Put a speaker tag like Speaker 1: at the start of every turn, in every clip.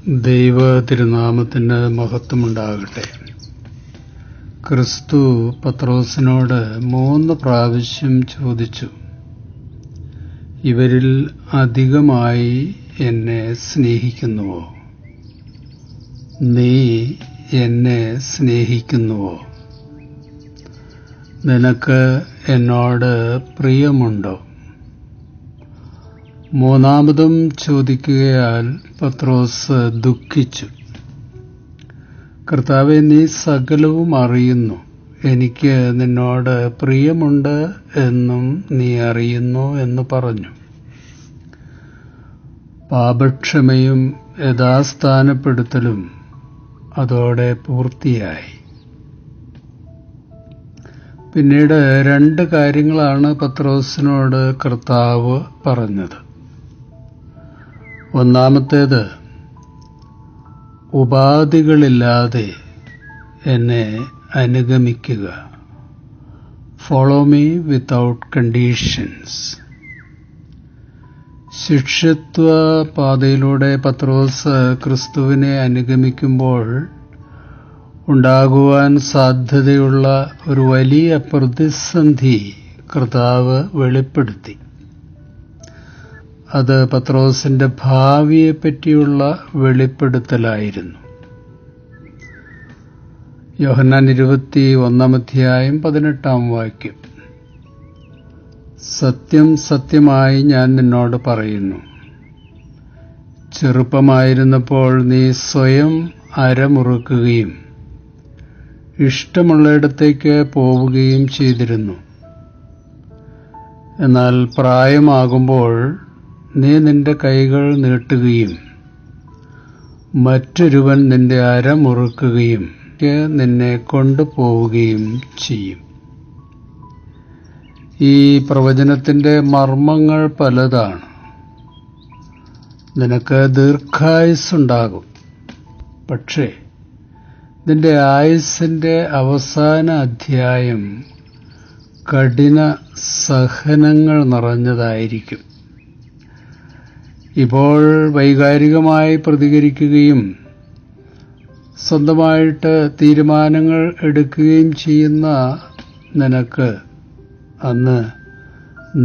Speaker 1: ദൈവ തിരുനാമത്തിന് മഹത്വമുണ്ടാകട്ടെ. ക്രിസ്തു പത്രോസിനോട് 3 പ്രാവശ്യം ചോദിച്ചു, ഇവരിൽ അധികമായി എന്നെ സ്നേഹിക്കുന്നുവോ? നീ എന്നെ സ്നേഹിക്കുന്നുവോ? നിനക്ക് എന്നോട് പ്രിയമുണ്ടോ? മൂന്നാമതും ചോദിക്കുകയാൽ പത്രോസ് ദുഃഖിച്ചു. കർത്താവേ, നീ സകലവും അറിയുന്നു, എനിക്ക് നിന്നോട് പ്രിയമുണ്ട് എന്നും നീ അറിയുന്നു എന്ന് പറഞ്ഞു. പാപക്ഷമയും യഥാസ്ഥാനപ്പെടുത്തലും അതോടെ പൂർത്തിയായി. പിന്നീട് 2 കാര്യങ്ങളാണ് പത്രോസിനോട് കർത്താവ് പറഞ്ഞത്. ഒന്നാമത്തേത്, ഉപാധികളില്ലാതെ എന്നെ അനുഗമിക്കുക. Follow me without conditions. ശിഷ്യത്വ പാതയിലൂടെ പത്രോസ് ക്രിസ്തുവിനെ അനുഗമിക്കുമ്പോൾ ഉണ്ടാകുവാൻ സാധ്യതയുള്ള ഒരു വലിയ പ്രതിസന്ധി കർത്താവ് വെളിപ്പെടുത്തി. അത് പത്രോസിന്റെ ഭാവിയെപ്പറ്റിയുള്ള വെളിപ്പെടുത്തലായിരുന്നു. യോഹന്നാൻ 21:18 സത്യം സത്യമായി ഞാൻ നിന്നോട് പറയുന്നു, ചെറുപ്പമായിരുന്നപ്പോൾ നീ സ്വയം അരമുറുക്കുകയും ഇഷ്ടമുള്ളിടത്തേക്ക് പോവുകയും ചെയ്തിരുന്നു. എന്നാൽ പ്രായമാകുമ്പോൾ നീ നിന്റെ കൈകൾ നീട്ടുകയും മറ്റൊരുവൻ നിന്റെ അരമുറുക്കുകയും നിന്നെ കൊണ്ടുപോവുകയും ചെയ്യും. ഈ പ്രവചനത്തിന്റെ മർമ്മങ്ങൾ പലതാണ്. നിനക്ക് ദീർഘായുസ്സുണ്ടാകും, പക്ഷേ നിന്റെ ആയുസ്സിന്റെ അവസാന അധ്യായം കഠിന സഹനങ്ങൾ നിറഞ്ഞതായിരിക്കും. ഇപ്പോൾ വൈകാരികമായി പ്രതികരിക്കുകയും സ്വന്തമായിട്ട് തീരുമാനങ്ങൾ എടുക്കുകയും ചെയ്യുന്ന നിനക്ക് അന്ന്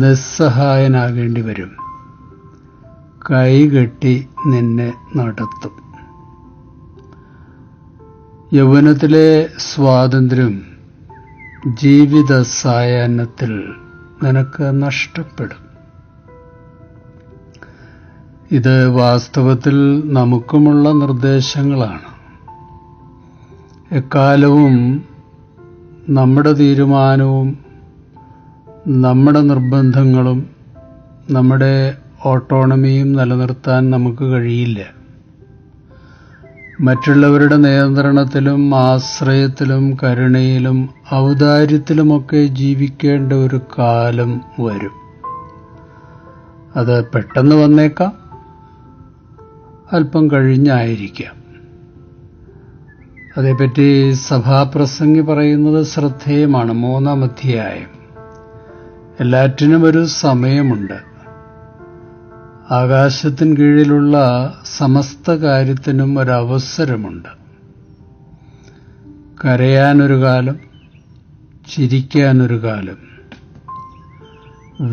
Speaker 1: നിസ്സഹായനാകേണ്ടി വരും. കൈകെട്ടി നിന്നെ നടത്തും. യൗവനത്തിലെ സ്വാതന്ത്ര്യം ജീവിത സായാഹ്നത്തിൽ നിനക്ക് നഷ്ടപ്പെടും. ഇത് വാസ്തവത്തിൽ നമുക്കുമുള്ള നിർദ്ദേശങ്ങളാണ്. എക്കാലവും നമ്മുടെ തീരുമാനവും നമ്മുടെ നിർബന്ധങ്ങളും നമ്മുടെ ഓട്ടോണമിയും നിലനിർത്താൻ നമുക്ക് കഴിയില്ല. മറ്റുള്ളവരുടെ നിയന്ത്രണത്തിലും ആശ്രയത്തിലും കരുണയിലും ഔദാര്യത്തിലുമൊക്കെ ജീവിക്കേണ്ട ഒരു കാലം വരും. അത് പെട്ടെന്ന് വന്നേക്കാം, അല്പം കഴിഞ്ഞായിരിക്കാം. അതേപ്പറ്റി സഭാപ്രസംഗി പറയുന്നത് ശ്രദ്ധേയമാണ്. 3-ാം അധ്യായം. എല്ലാറ്റിനും ഒരു സമയമുണ്ട്. ആകാശത്തിന് കീഴിലുള്ള സമസ്ത കാര്യത്തിനും ഒരവസരമുണ്ട്. കരയാനൊരു കാലം, ചിരിക്കാനൊരു കാലം,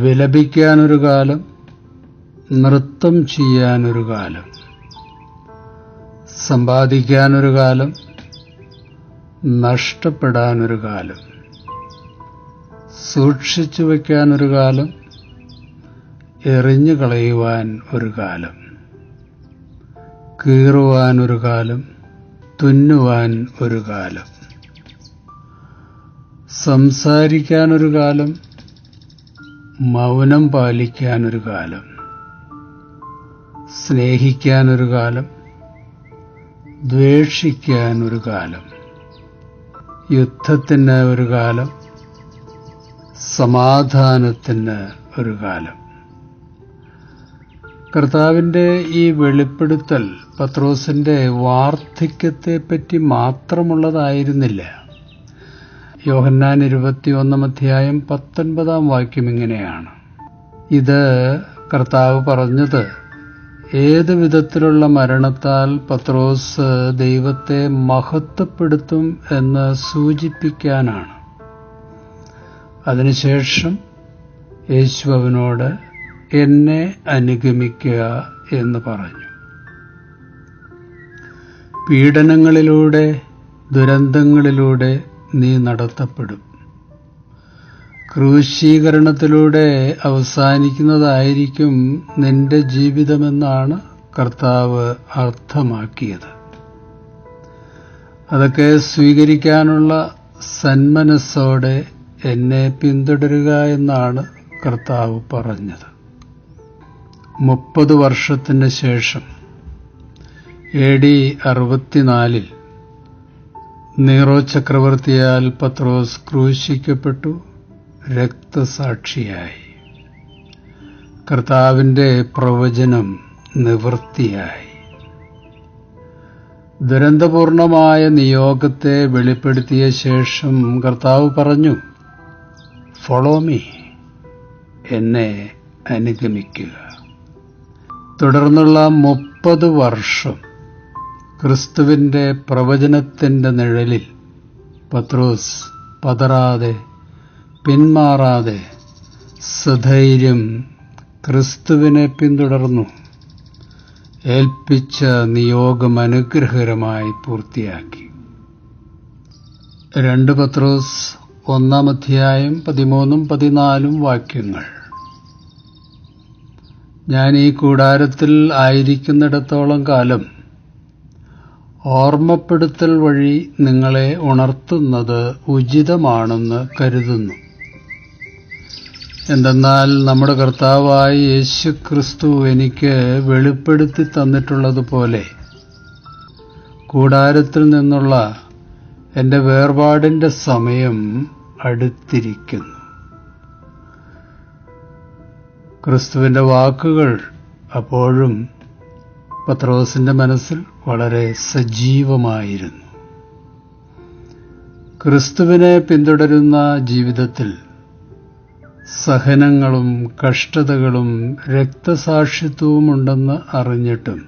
Speaker 1: വിലപിക്കാനൊരു കാലം, നൃത്തം ചെയ്യാനൊരു കാലം, സമ്പാദിക്കാനൊരു കാലം, നഷ്ടപ്പെടാനൊരു കാലം, സൂക്ഷിച്ചു വയ്ക്കാനൊരു കാലം, എറിഞ്ഞു കളയുവാൻ ഒരു കാലം, കീറുവാനൊരു കാലം, തുന്നുവാൻ ഒരു കാലം, സംസാരിക്കാനൊരു കാലം, മൗനം പാലിക്കാനൊരു കാലം, സ്നേഹിക്കാനൊരു കാലം, ദ്വേഷിക്കാനൊരു കാലം, യുദ്ധത്തിന് ഒരു കാലം, സമാധാനത്തിന് ഒരു കാലം. കർത്താവിന്റെ ഈ വെളിപ്പെടുത്തൽ പത്രോസിന്റെ വാർദ്ധക്യത്തെപ്പറ്റി മാത്രമുള്ളതായിരുന്നില്ല. യോഹന്നാൻ 21:19 ഇങ്ങനെയാണ്. ഇത് കർത്താവ് പറഞ്ഞത് ഏത് വിധത്തിലുള്ള മരണത്താൽ പത്രോസ് ദൈവത്തെ മഹത്വപ്പെടുത്തും എന്ന് സൂചിപ്പിക്കാനാണ്. അതിനുശേഷം യേശു അവനോട് എന്നെ അനുഗമിക്കുക എന്ന് പറഞ്ഞു. പീഡനങ്ങളിലൂടെ, ദുരന്തങ്ങളിലൂടെ നീ നടത്തപ്പെടും. ക്രൂശീകരണത്തിലൂടെ അവസാനിക്കുന്നതായിരിക്കും നിന്റെ ജീവിതമെന്നാണ് കർത്താവ് അർത്ഥമാക്കിയത്. അതൊക്കെ സ്വീകരിക്കാനുള്ള സന്മനസ്സോടെ എന്നെ പിന്തുടരുക എന്നാണ് കർത്താവ് പറഞ്ഞത്. 30 വർഷത്തിന് ശേഷം AD 64 നീറോ ചക്രവർത്തിയാൽ പത്രോസ് ക്രൂശിക്കപ്പെട്ടു, രക്തസാക്ഷിയായി. കർത്താവിൻ്റെ പ്രവചനം നിവൃത്തിയായി. ദുരന്തപൂർണമായ നിയോഗത്തെ വെളിപ്പെടുത്തിയ ശേഷം കർത്താവ് പറഞ്ഞു, ഫോളോ മീ, എന്നെ അനുഗമിക്കുക. തുടർന്നുള്ള 30 വർഷം ക്രിസ്തുവിൻ്റെ പ്രവചനത്തിൻ്റെ നിഴലിൽ പത്രോസ് പതറാതെ, പിന്മാറാതെ സധൈര്യം ക്രിസ്തുവിനെ പിന്തുടർന്നു. ഏൽപ്പിച്ച നിയോഗം അനുഗ്രഹകരമായി പൂർത്തിയാക്കി. 2 പത്രോസ് 1 അധ്യായം 13-14 വാക്യങ്ങൾ. ഞാൻ ഈ കൂടാരത്തിൽ ആയിരിക്കുന്നിടത്തോളം കാലം ഓർമ്മപ്പെടുത്തൽ വഴി നിങ്ങളെ ഉണർത്തുന്നത് ഉചിതമാണെന്ന് കരുതുന്നു. എന്തെന്നാൽ നമ്മുടെ കർത്താവായ യേശു ക്രിസ്തു എനിക്ക് വെളിപ്പെടുത്തി തന്നിട്ടുള്ളതുപോലെ കൂടാരത്തിൽ നിന്നുള്ള എൻ്റെ വേർപാടിൻ്റെ സമയം അടുത്തിരിക്കുന്നു. ക്രിസ്തുവിൻ്റെ വാക്കുകൾ അപ്പോഴും പത്രോസിൻ്റെ മനസ്സിൽ വളരെ സജീവമായിരുന്നു. ക്രിസ്തുവിനെ പിന്തുടരുന്ന ജീവിതത്തിൽ സഹനങ്ങളും കഷ്ടതകളും രക്തസാക്ഷിത്വവുമുണ്ടെന്ന് അറിഞ്ഞിട്ടും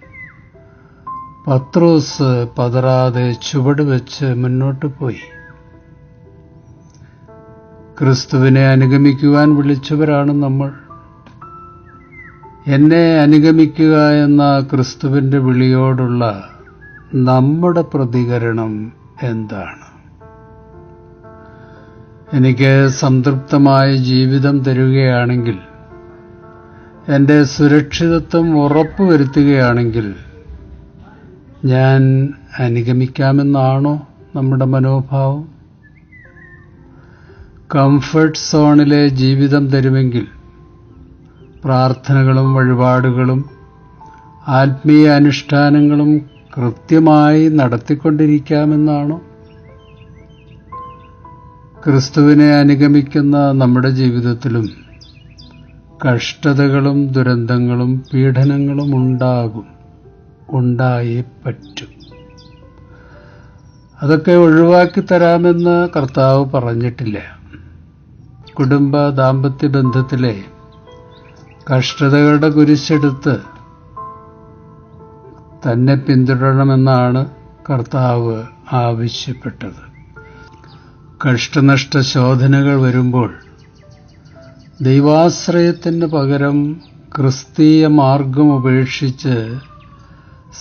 Speaker 1: പത്രോസ് പതറാതെ ചുവടുവെച്ച് മുന്നോട്ട് പോയി. ക്രിസ്തുവിനെ അനുഗമിക്കുവാൻ വിളിച്ചവരാണ് നമ്മൾ. എന്നെ അനുഗമിക്കുക എന്ന ക്രിസ്തുവിൻ്റെ വിളിയോടുള്ള നമ്മുടെ പ്രതികരണം എന്താണ്? എനിക്ക് സംതൃപ്തമായ ജീവിതം തരുകയാണെങ്കിൽ, എൻ്റെ സുരക്ഷിതത്വം ഉറപ്പുവരുത്തുകയാണെങ്കിൽ ഞാൻ അനുഗമിക്കാമെന്നാണോ നമ്മുടെ മനോഭാവം? കംഫർട്ട് സോണിലെ ജീവിതം തരുമെങ്കിൽ പ്രാർത്ഥനകളും വഴിപാടുകളും ആത്മീയ അനുഷ്ഠാനങ്ങളും കൃത്യമായി നടത്തിക്കൊണ്ടിരിക്കാമെന്നാണോ? ക്രിസ്തുവിനെ അനുഗമിക്കുന്ന നമ്മുടെ ജീവിതത്തിലും കഷ്ടതകളും ദുരന്തങ്ങളും പീഡനങ്ങളും ഉണ്ടായേ പറ്റും. അതൊക്കെ ഒഴിവാക്കി തരാമെന്ന് കർത്താവ് പറഞ്ഞിട്ടില്ല. കുടുംബ ദാമ്പത്യ ബന്ധത്തിലെ കഷ്ടതകളുടെ കുരിശെടുത്ത് തന്നെ പിന്തുടരണമെന്നാണ് കർത്താവ് ആവശ്യപ്പെട്ടത്. കഷ്ടനഷ്ട ശോധനകൾ വരുമ്പോൾ ദൈവാശ്രയത്തിന് പകരം ക്രിസ്തീയ മാർഗം ഉപേക്ഷിച്ച്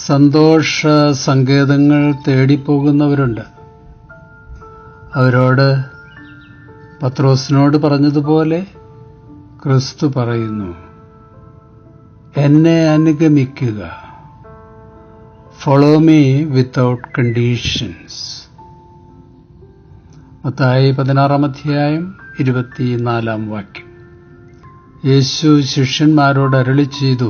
Speaker 1: സന്തോഷ സങ്കേതങ്ങൾ തേടിപ്പോകുന്നവരുണ്ട്. അവരോട് പത്രോസിനോട് പറഞ്ഞതുപോലെ ക്രിസ്തു പറയുന്നു, എന്നെ അനുഗമിക്കുക, ഫോളോ മീ വിത്തൗട്ട് കണ്ടീഷൻസ്. മത്തായി 16 അധ്യായം 24 വാക്യം. യേശു ശിഷ്യന്മാരോട് അരുളി ചെയ്തു,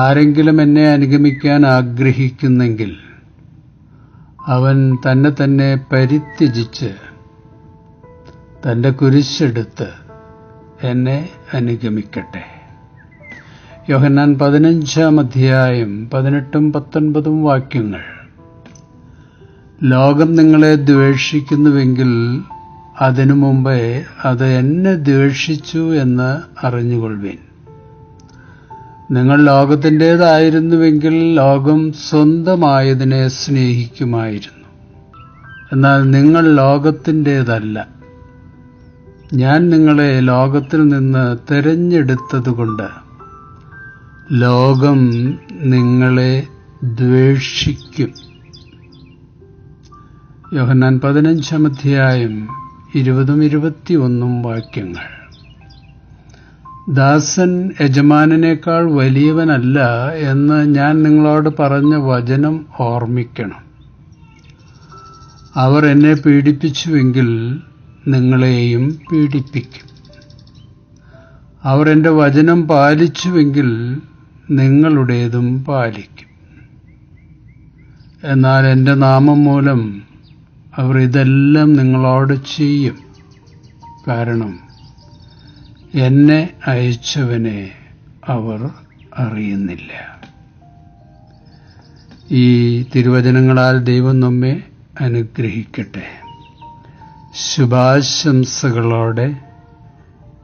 Speaker 1: ആരെങ്കിലും എന്നെ അനുഗമിക്കാൻ ആഗ്രഹിക്കുന്നെങ്കിൽ അവൻ തന്നെ പരിത്യജിച്ച് തൻ്റെ കുരിശെടുത്ത് എന്നെ അനുഗമിക്കട്ടെ. യോഹന്നാൻ 15 അധ്യായം 18-19 വാക്യങ്ങൾ. ലോകം നിങ്ങളെ ദ്വേഷിക്കുന്നുവെങ്കിൽ അതിനു മുമ്പേ അത് എന്നെ ദ്വേഷിച്ചു എന്ന് അറിഞ്ഞുകൊള്ളുവിൻ. നിങ്ങൾ ലോകത്തിൻ്റേതായിരുന്നുവെങ്കിൽ ലോകം സ്വന്തമായതിനെ സ്നേഹിക്കുമായിരുന്നു. എന്നാൽ നിങ്ങൾ ലോകത്തിൻ്റേതല്ല. ഞാൻ നിങ്ങളെ ലോകത്തിൽ നിന്ന് തിരഞ്ഞെടുത്തതുകൊണ്ട് ലോകം നിങ്ങളെ ദ്വേഷിക്കും. യോഹന്നാൻ 15:20-21 വാക്യങ്ങൾ. ദാസൻ യജമാനനേക്കാൾ വലിയവനല്ല എന്ന് ഞാൻ നിങ്ങളോട് പറഞ്ഞ വചനം ഓർമ്മിക്കണം. അവർ എന്നെ പീഡിപ്പിച്ചുവെങ്കിൽ നിങ്ങളെയും പീഡിപ്പിക്കും. അവർ എൻ്റെ വചനം പാലിച്ചുവെങ്കിൽ നിങ്ങളുടേതും പാലിക്കും. എന്നാൽ എൻ്റെ നാമം മൂലം അവർ ഇതെല്ലാം നിങ്ങളോട് ചെയ്യും. കാരണം എന്നെ അയച്ചവനെ അവർ അറിയുന്നില്ല. ഈ തിരുവചനങ്ങളാൽ ദൈവം നമ്മെ അനുഗ്രഹിക്കട്ടെ. ശുഭാശംസകളോടെ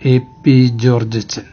Speaker 1: എ.പി. ജോർജച്ചൻ.